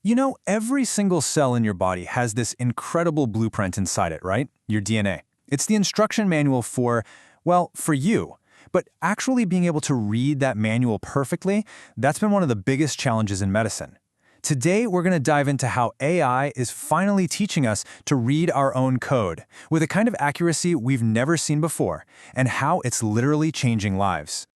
You know, every single cell in your body has this incredible blueprint inside it, right? Your DNA. It's the instruction manual for, well, for you. But actually being able to read that manual perfectly, that's been one of the biggest challenges in medicine. Today, we're going to dive into how AI is finally teaching us to read our own code with a kind of accuracy we've never seen before, and how it's literally changing lives.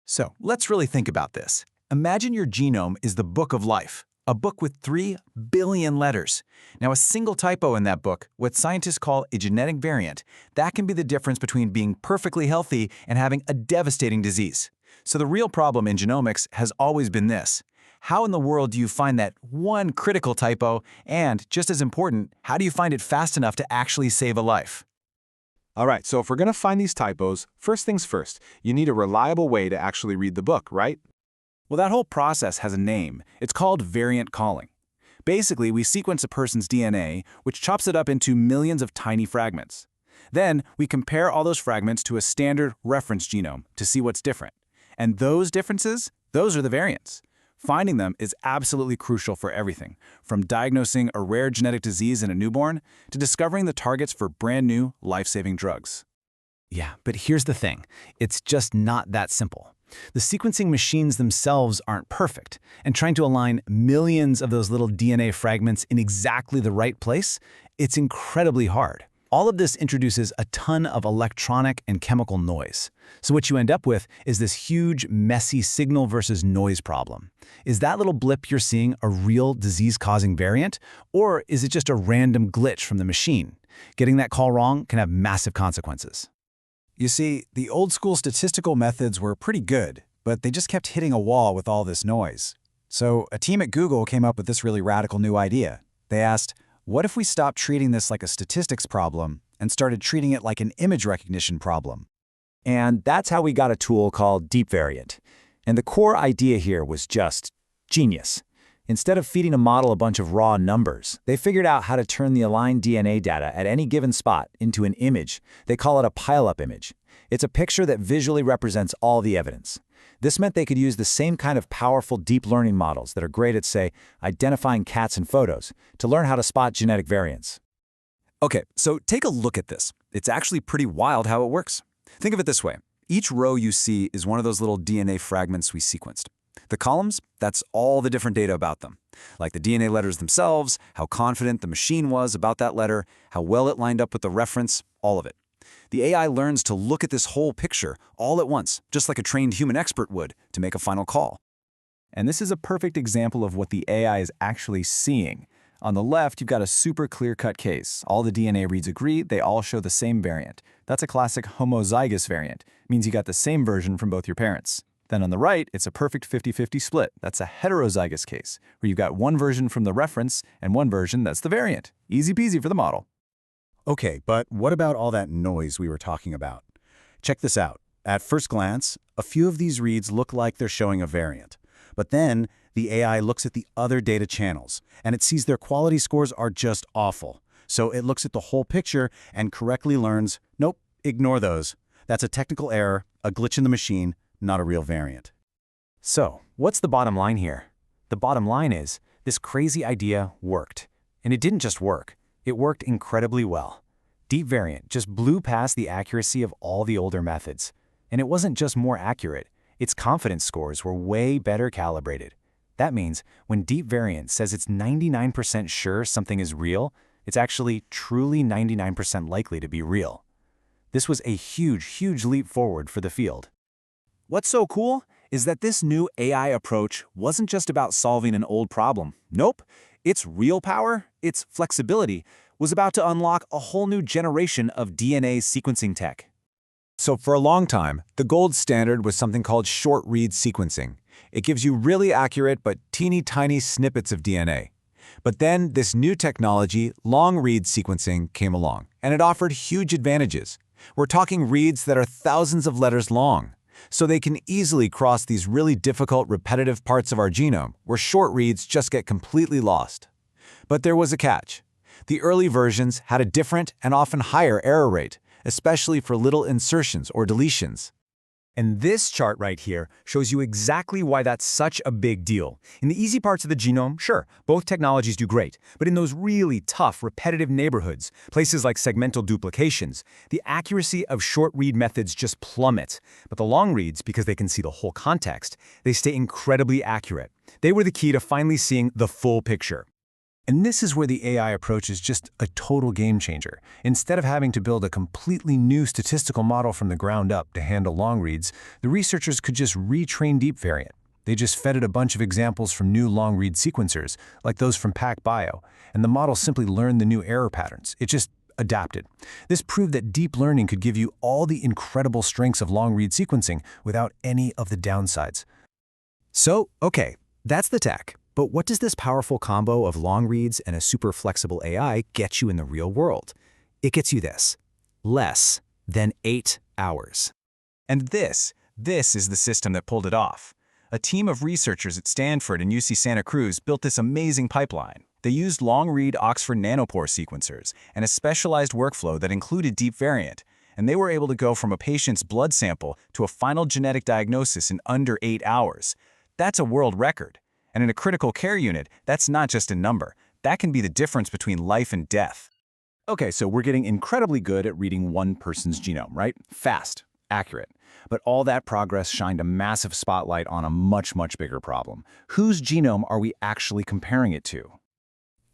So let's really think about this. Imagine your genome is the book of life, a book with 3 billion letters. Now, a single typo in that book, what scientists call a genetic variant, that can be the difference between being perfectly healthy and having a devastating disease. So the real problem in genomics has always been this. How in the world do you find that one critical typo? And, just as important, how do you find it fast enough to actually save a life? All right, so if we're going to find these typos, first things first, you need a reliable way to actually read the book, right? Well, that whole process has a name. It's called variant calling. Basically, we sequence a person's DNA, which chops it up into millions of tiny fragments. Then, we compare all those fragments to a standard reference genome to see what's different. And those differences, those are the variants. Finding them is absolutely crucial for everything, from diagnosing a rare genetic disease in a newborn to discovering the targets for brand new, life-saving drugs. Yeah, but here's the thing. It's just not that simple. The sequencing machines themselves aren't perfect, and trying to align millions of those little DNA fragments in exactly the right place, it's incredibly hard. All of this introduces a ton of electronic and chemical noise. So what you end up with is this huge, messy signal versus noise problem. Is that little blip you're seeing a real disease-causing variant, or is it just a random glitch from the machine? Getting that call wrong can have massive consequences. You see, the old-school statistical methods were pretty good, but they just kept hitting a wall with all this noise. So a team at Google came up with this really radical new idea. They asked, what if we stopped treating this like a statistics problem and started treating it like an image recognition problem? And that's how we got a tool called DeepVariant. And the core idea here was just genius. Instead of feeding a model a bunch of raw numbers, they figured out how to turn the aligned DNA data at any given spot into an image. They call it a pile-up image. It's a picture that visually represents all the evidence. This meant they could use the same kind of powerful deep learning models that are great at, say, identifying cats in photos to learn how to spot genetic variants. Okay, so take a look at this. It's actually pretty wild how it works. Think of it this way. Each row you see is one of those little DNA fragments we sequenced. The columns, that's all the different data about them, like the DNA letters themselves, how confident the machine was about that letter, how well it lined up with the reference, all of it. The AI learns to look at this whole picture all at once, just like a trained human expert would, to make a final call. And this is a perfect example of what the AI is actually seeing. On the left, you've got a super clear-cut case. All the DNA reads agree, they all show the same variant. That's a classic homozygous variant. It means you got the same version from both your parents. Then on the right, it's a perfect 50-50 split. That's a heterozygous case, where you've got one version from the reference and one version that's the variant. Easy peasy for the model. Okay, but what about all that noise we were talking about? Check this out. At first glance, a few of these reads look like they're showing a variant. But then, the AI looks at the other data channels, and it sees their quality scores are just awful. So it looks at the whole picture and correctly learns, nope, ignore those. That's a technical error, a glitch in the machine, not a real variant. So, what's the bottom line here? The bottom line is, this crazy idea worked. And it didn't just work. It worked incredibly well. DeepVariant just blew past the accuracy of all the older methods. And it wasn't just more accurate. Its confidence scores were way better calibrated. That means when DeepVariant says it's 99% sure something is real, it's actually truly 99% likely to be real. This was a huge, huge leap forward for the field. What's so cool is that this new AI approach wasn't just about solving an old problem. Nope. Its real power, its flexibility, was about to unlock a whole new generation of DNA sequencing tech. So for a long time, the gold standard was something called short-read sequencing. It gives you really accurate but teeny tiny snippets of DNA. But then this new technology, long-read sequencing, came along, and it offered huge advantages. We're talking reads that are thousands of letters long. So they can easily cross these really difficult, repetitive parts of our genome, where short reads just get completely lost. But there was a catch. The early versions had a different and often higher error rate, especially for little insertions or deletions. And this chart right here shows you exactly why that's such a big deal. In the easy parts of the genome, sure, both technologies do great. But in those really tough, repetitive neighborhoods, places like segmental duplications, the accuracy of short-read methods just plummets. But the long reads, because they can see the whole context, they stay incredibly accurate. They were the key to finally seeing the full picture. And this is where the AI approach is just a total game changer. Instead of having to build a completely new statistical model from the ground up to handle long reads, the researchers could just retrain DeepVariant. They just fed it a bunch of examples from new long-read sequencers, like those from PacBio, and the model simply learned the new error patterns. It just adapted. This proved that deep learning could give you all the incredible strengths of long-read sequencing without any of the downsides. So, okay, that's the tech. But what does this powerful combo of long reads and a super flexible AI get you in the real world? It gets you this: less than 8 hours. And this is the system that pulled it off. A team of researchers at Stanford and UC Santa Cruz built this amazing pipeline. They used long-read Oxford nanopore sequencers and a specialized workflow that included DeepVariant, and they were able to go from a patient's blood sample to a final genetic diagnosis in under 8 hours. That's a world record. And in a critical care unit, that's not just a number. That can be the difference between life and death. Okay, so we're getting incredibly good at reading one person's genome, right? Fast, accurate. But all that progress shined a massive spotlight on a much, much bigger problem. Whose genome are we actually comparing it to?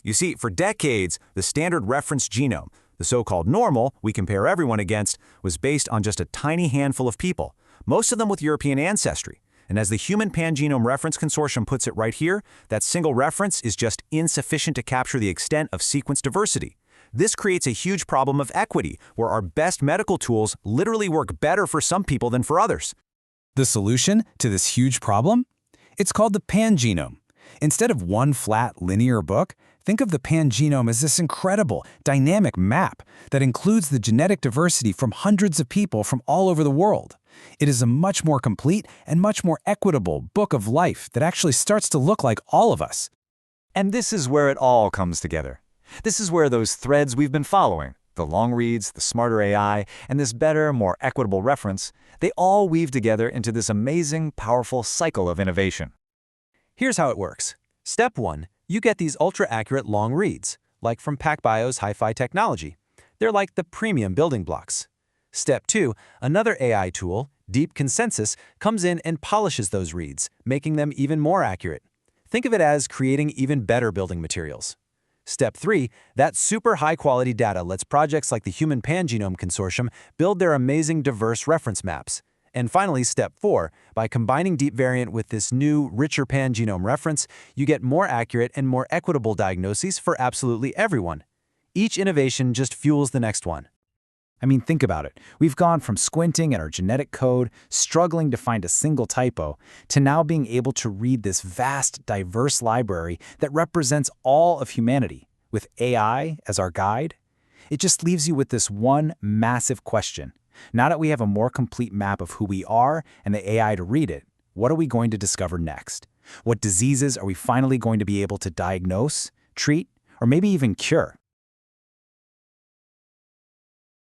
You see, for decades, the standard reference genome, the so-called normal we compare everyone against, was based on just a tiny handful of people, most of them with European ancestry. And as the Human Pangenome Reference Consortium puts it right here, that single reference is just insufficient to capture the extent of sequence diversity. This creates a huge problem of equity, where our best medical tools literally work better for some people than for others. The solution to this huge problem? It's called the pangenome. Instead of one flat, linear book, think of the pangenome as this incredible, dynamic map that includes the genetic diversity from hundreds of people from all over the world. It is a much more complete and much more equitable book of life that actually starts to look like all of us. And this is where it all comes together. This is where those threads we've been following, the long reads, the smarter AI, and this better, more equitable reference, they all weave together into this amazing, powerful cycle of innovation. Here's how it works. Step 1, you get these ultra-accurate long reads, like from PacBio's Hi-Fi technology. They're like the premium building blocks. Step 2, another AI tool, Deep Consensus, comes in and polishes those reads, making them even more accurate. Think of it as creating even better building materials. Step 3, that super high-quality data lets projects like the Human Pangenome Consortium build their amazing diverse reference maps. And finally, Step 4, by combining DeepVariant with this new, richer pangenome reference, you get more accurate and more equitable diagnoses for absolutely everyone. Each innovation just fuels the next one. I mean, think about it. We've gone from squinting at our genetic code, struggling to find a single typo, to now being able to read this vast, diverse library that represents all of humanity, with AI as our guide. It just leaves you with this one massive question. Now that we have a more complete map of who we are and the AI to read it, what are we going to discover next? What diseases are we finally going to be able to diagnose, treat, or maybe even cure?